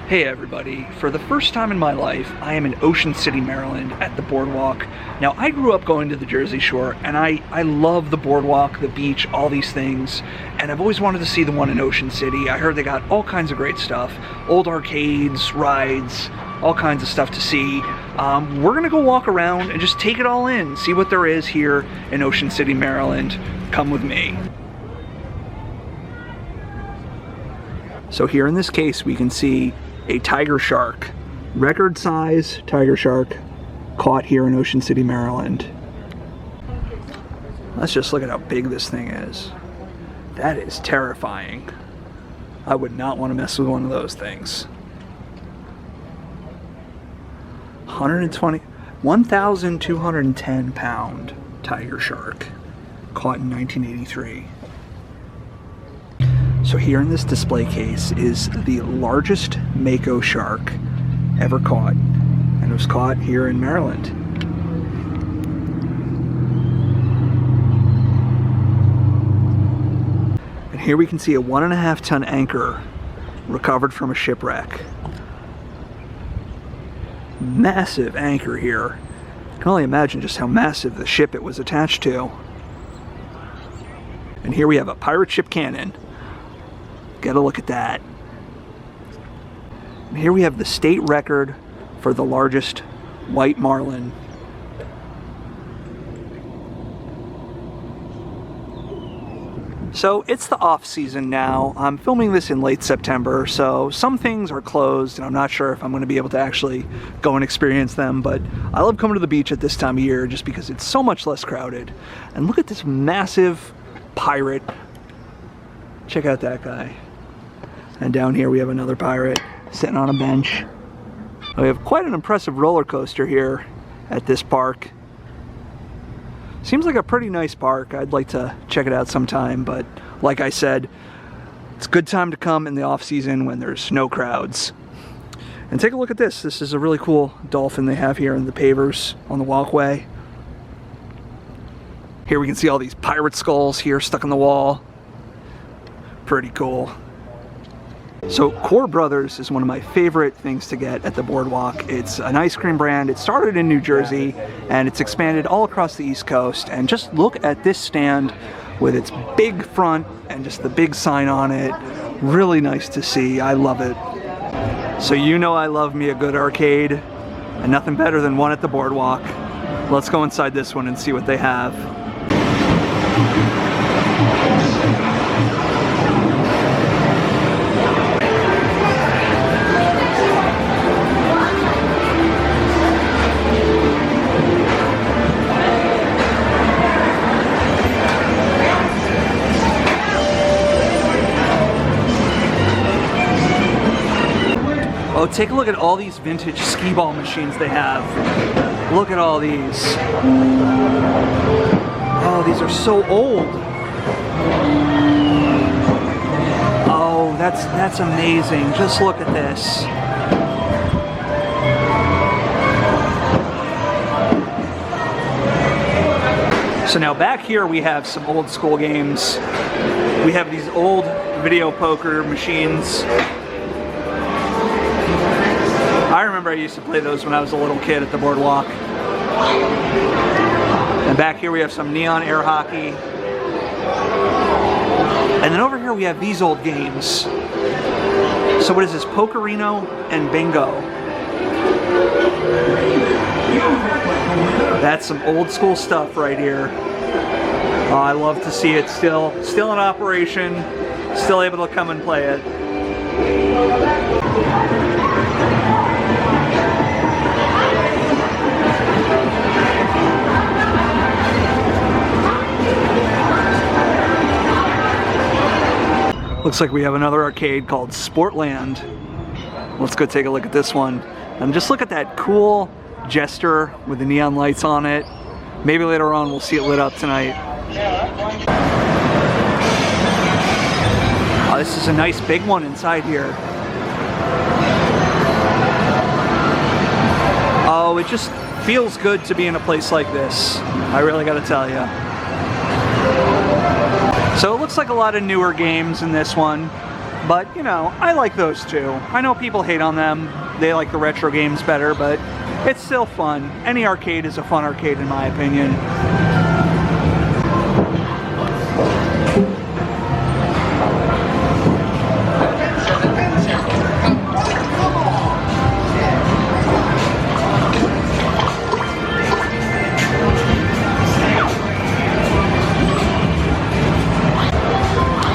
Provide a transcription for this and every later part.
Hey everybody, for the first time in my life, I am in Ocean City, Maryland at the Boardwalk. Now, I grew up going to the Jersey Shore, and I love the Boardwalk, the beach, all these things, and I've always wanted to see the one in Ocean City. I heard they got all kinds of great stuff, old arcades, rides, all kinds of stuff to see. We're gonna go walk around and just take it all in, see what there is here in Ocean City, Maryland. Come with me. So here in this case, we can see a tiger shark, record size tiger shark, caught here in Ocean City, Maryland. Let's just look at how big this thing is. That is terrifying. I would not want to mess with one of those things. 1,210 pound tiger shark, caught in 1983. So here in this display case is the largest mako shark ever caught, and it was caught here in Maryland. And here we can see a 1.5 ton anchor recovered from a shipwreck. Massive anchor here. I can only imagine just how massive the ship it was attached to. And here we have a pirate ship cannon. Get a look at that. And here we have the state record for the largest white marlin. So it's the off season now. I'm filming this in late September, so some things are closed and I'm not sure if I'm going to be able to actually go and experience them, but I love coming to the beach at this time of year just because it's so much less crowded. And look at this massive pirate. Check out that guy. And down here we have another pirate sitting on a bench. We have quite an impressive roller coaster here at this park. Seems like a pretty nice park. I'd like to check it out sometime, but like I said, it's a good time to come in the off season when there's no crowds. And take a look at this. This is a really cool dolphin they have here in the pavers on the walkway. Here we can see all these pirate skulls here stuck in the wall. Pretty cool. So Core Brothers is one of my favorite things to get at the Boardwalk. It's an ice cream brand. It started in New Jersey and it's expanded all across the East Coast. And just look at this stand with its big front and just the big sign on it. Really nice to see. I love it. So you know I love me a good arcade, and nothing better than one at the Boardwalk. Let's go inside this one and see what they have. Oh, take a look at all these vintage skee ball machines they have. Look at all these. Oh, these are so old. Oh, that's amazing. Just look at this. So now back here we have some old school games. We have these old video poker machines. I remember I used to play those when I was a little kid at the Boardwalk. And back here we have some neon air hockey. And then over here we have these old games. So what is this? Pokerino and Bingo. That's some old school stuff right here. Oh, I love to see it still in operation, still able to come and play it. Looks like we have another arcade called Sportland. Let's go take a look at this one. And just look at that cool Jester with the neon lights on it. Maybe later on we'll see it lit up tonight. Oh, this is a nice big one inside here. Oh, it just feels good to be in a place like this. I really gotta tell you. So it looks like a lot of newer games in this one. But, you know, I like those too. I know people hate on them. They like the retro games better, but it's still fun. Any arcade is a fun arcade in my opinion.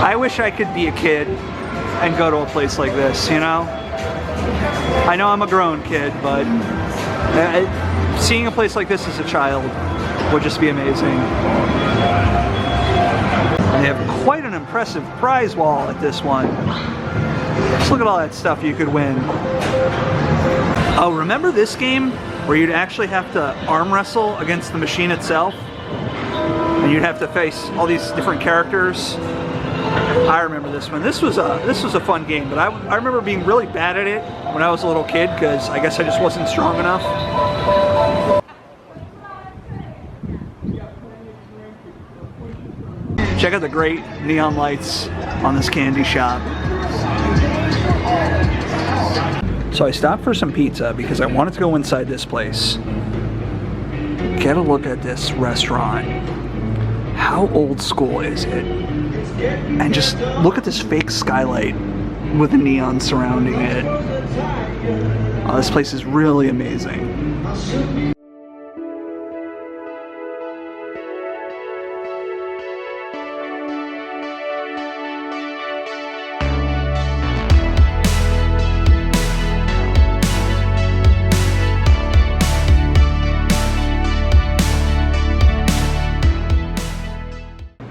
I wish I could be a kid and go to a place like this, you know? I know I'm a grown kid, but seeing a place like this as a child would just be amazing. And they have quite an impressive prize wall at this one. Just look at all that stuff you could win. Oh, remember this game where you'd actually have to arm wrestle against the machine itself? And you'd have to face all these different characters? I remember this one. This was a fun game, but I remember being really bad at it when I was a little kid because I guess I just wasn't strong enough. Check out the great neon lights on this candy shop. So I stopped for some pizza because I wanted to go inside this place. Get a look at this restaurant. How old school is it? And just look at this fake skylight with the neon surrounding it. Oh, this place is really amazing.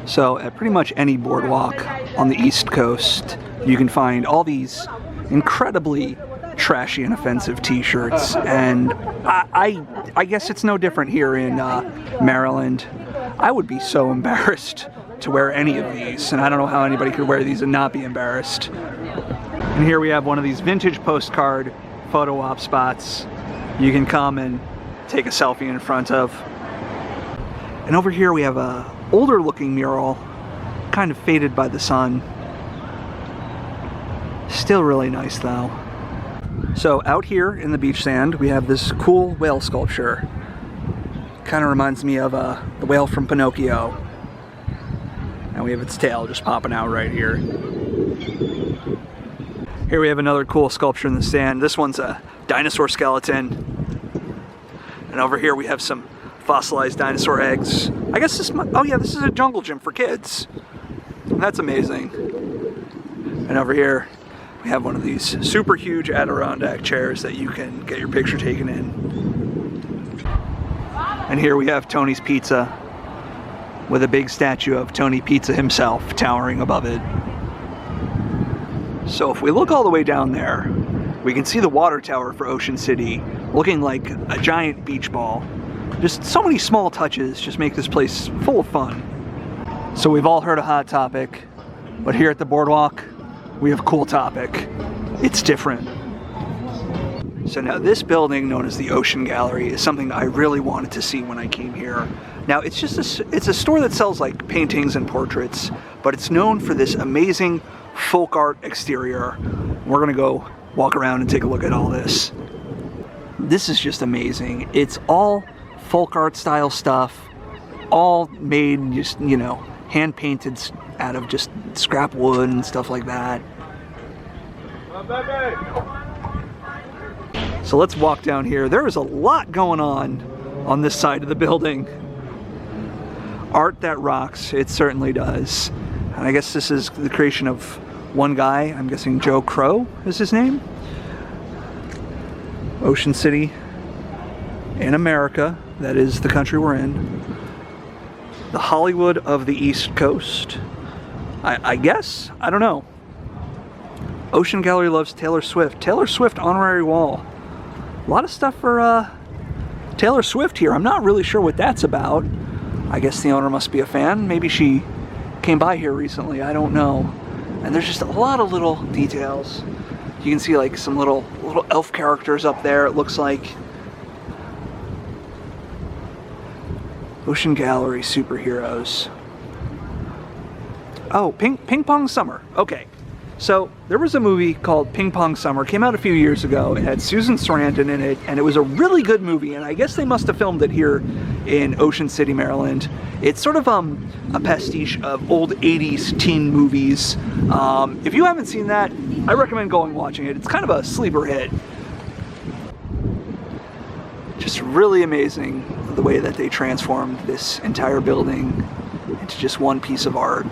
So at pretty much any boardwalk on the East Coast, you can find all these incredibly trashy and offensive t-shirts, and I guess it's no different here in Maryland. I would be so embarrassed to wear any of these, and I don't know how anybody could wear these and not be embarrassed. And here we have one of these vintage postcard photo op spots you can come and take a selfie in front of. And over here we have a older looking mural, kind of faded by the sun. Still really nice though. So out here in the beach sand we have this cool whale sculpture. Kind of reminds me of the whale from Pinocchio. And we have its tail just popping out right here. Here we have another cool sculpture in the sand. This one's a dinosaur skeleton. And over here we have some fossilized dinosaur eggs. I guess this, oh yeah, this is a jungle gym for kids. That's amazing. And over here, we have one of these super huge Adirondack chairs that you can get your picture taken in. And here we have Tony's Pizza with a big statue of Tony Pizza himself towering above it. So if we look all the way down there, we can see the water tower for Ocean City looking like a giant beach ball. Just so many small touches just make this place full of fun. So we've all heard a hot topic, but here at the Boardwalk, we have a cool topic. It's different. So now this building known as the Ocean Gallery is something I really wanted to see when I came here. Now it's just it's a store that sells like paintings and portraits, but it's known for this amazing folk art exterior. We're gonna go walk around and take a look at all this. This is just amazing. It's all folk art style stuff, all made just, you know, hand painted out of just scrap wood and stuff like that. So let's walk down here. There is a lot going on this side of the building. Art that rocks, it certainly does. And I guess this is the creation of one guy, I'm guessing Joe Crow is his name. Ocean City in America, that is the country we're in. The Hollywood of the East Coast. I guess? I don't know. Ocean Gallery loves Taylor Swift. Taylor Swift honorary wall. A lot of stuff for Taylor Swift here. I'm not really sure what that's about. I guess the owner must be a fan. Maybe she came by here recently. I don't know. And there's just a lot of little details. You can see like some little elf characters up there, it looks like. Ocean Gallery superheroes. Oh, Ping Pong Summer. Okay. So there was a movie called Ping Pong Summer, came out a few years ago. It had Susan Sarandon in it, and it was a really good movie, and I guess they must have filmed it here in Ocean City, Maryland. It's sort of a pastiche of old 80s teen movies. If you haven't seen that, I recommend going and watching it. It's kind of a sleeper hit. Just really amazing the way that they transformed this entire building into just one piece of art.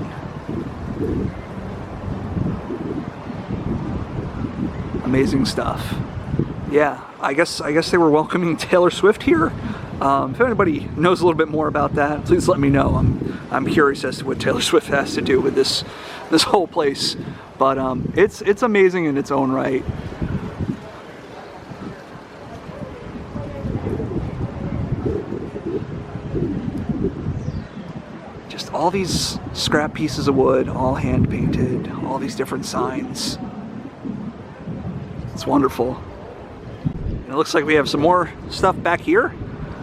Amazing stuff. Yeah, I guess they were welcoming Taylor Swift here. If anybody knows a little bit more about that, please let me know. I'm curious as to what Taylor Swift has to do with this whole place. But it's amazing in its own right. Just all these scrap pieces of wood, all hand painted, all these different signs. It's wonderful. And it looks like we have some more stuff back here.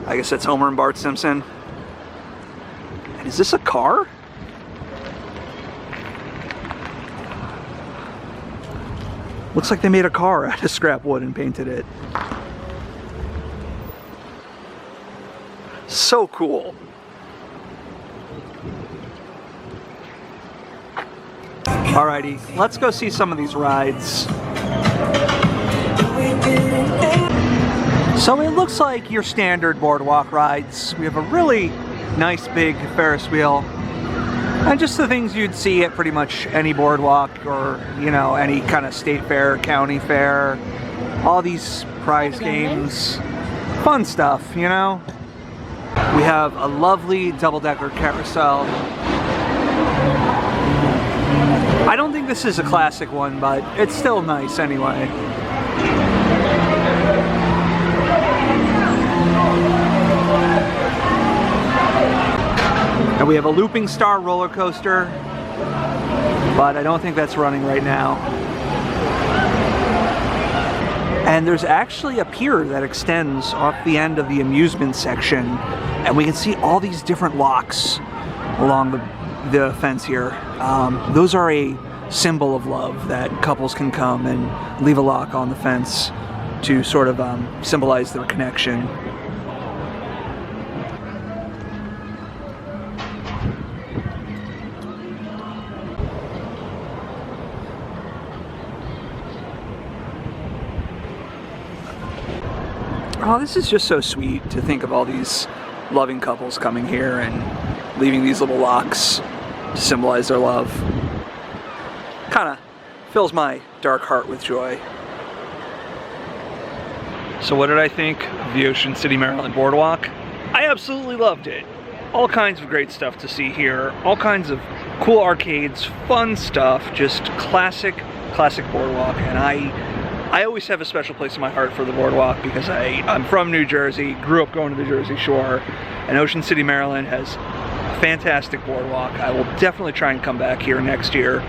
I guess that's Homer and Bart Simpson. And is this a car? Looks like they made a car out of scrap wood and painted it. So cool. Alrighty, let's go see some of these rides. So it looks like your standard boardwalk rides. We have a really nice big Ferris wheel. And just the things you'd see at pretty much any boardwalk or, you know, any kind of state fair, county fair. All these prize games. Fun stuff, you know? We have a lovely double-decker carousel. I don't think this is a classic one, but it's still nice anyway. And we have a Looping Star roller coaster, but I don't think that's running right now. And there's actually a pier that extends off the end of the amusement section, and we can see all these different locks along the fence here. Those are a symbol of love, that couples can come and leave a lock on the fence to sort of symbolize their connection. Oh, this is just so sweet to think of all these loving couples coming here and leaving these little locks to symbolize their love. Kind of fills my dark heart with joy. So what did I think of the Ocean City, Maryland Boardwalk? I absolutely loved it. All kinds of great stuff to see here. All kinds of cool arcades, fun stuff, just classic Boardwalk. And I always have a special place in my heart for the Boardwalk because I'm from New Jersey, grew up going to the Jersey Shore, and Ocean City, Maryland has a fantastic Boardwalk. I will definitely try and come back here next year.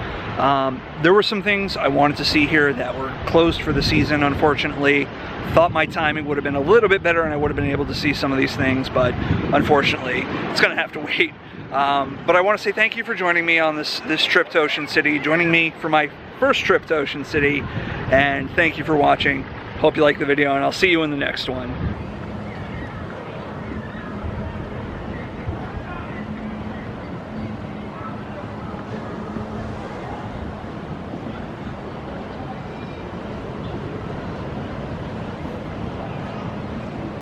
There were some things I wanted to see here that were closed for the season, unfortunately. Thought my timing would have been a little bit better and I would have been able to see some of these things, but unfortunately, it's gonna have to wait. But I want to say thank you for joining me on this trip to Ocean City, joining me for my first trip to Ocean City, and thank you for watching. Hope you liked the video, and I'll see you in the next one.